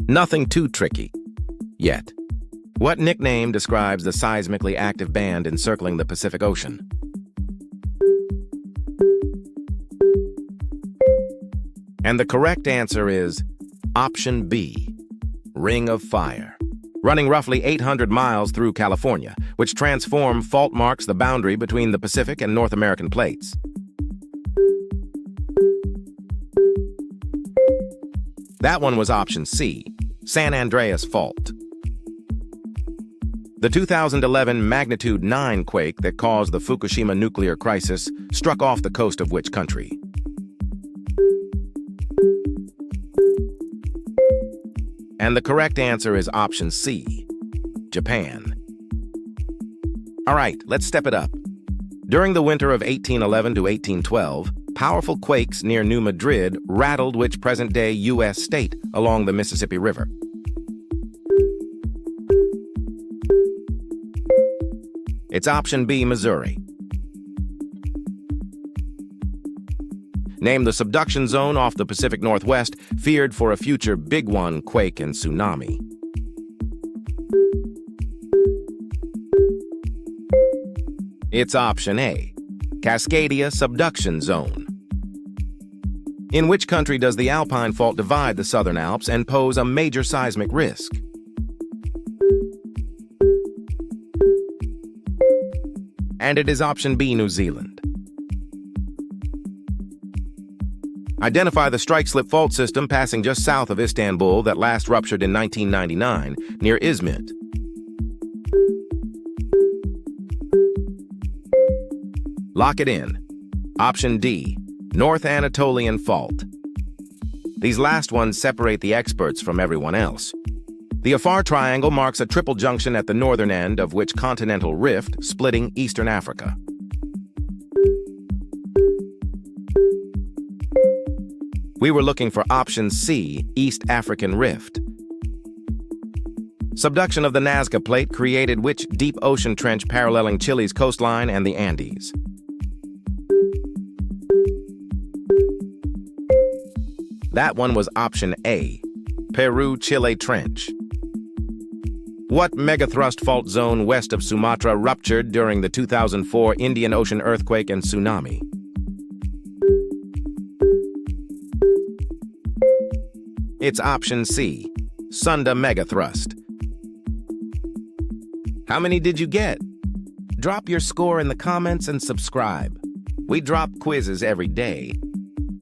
Nothing too tricky. Yet. What nickname describes the seismically active band encircling the Pacific Ocean? And the correct answer is option B, Ring of Fire, running roughly 800 miles through California, which transform fault marks the boundary between the Pacific and North American plates. That one was option C, San Andreas Fault. The 2011 magnitude 9 quake that caused the Fukushima nuclear crisis struck off the coast of which country? And the correct answer is option C, Japan. All right, let's step it up. During the winter of 1811 to 1812, powerful quakes near New Madrid rattled which present-day U.S. state along the Mississippi River? It's option B, Missouri. Name the subduction zone off the Pacific Northwest feared for a future Big One quake and tsunami. It's option A, Cascadia Subduction Zone. In which country does the Alpine Fault divide the Southern Alps and pose a major seismic risk? And it is option B, New Zealand. Identify the strike-slip fault system passing just south of Istanbul that last ruptured in 1999 near Izmit. Lock it in. Option D, North Anatolian Fault. These last ones separate the experts from everyone else. The Afar Triangle marks a triple junction at the northern end of which continental rift splitting eastern Africa. We were looking for option C, East African Rift. Subduction of the Nazca Plate created which deep ocean trench paralleling Chile's coastline and the Andes? That one was option A, Peru-Chile Trench. What megathrust fault zone west of Sumatra ruptured during the 2004 Indian Ocean earthquake and tsunami? It's option C, Sunda Megathrust. How many did you get? Drop your score in the comments and subscribe. We drop quizzes every day.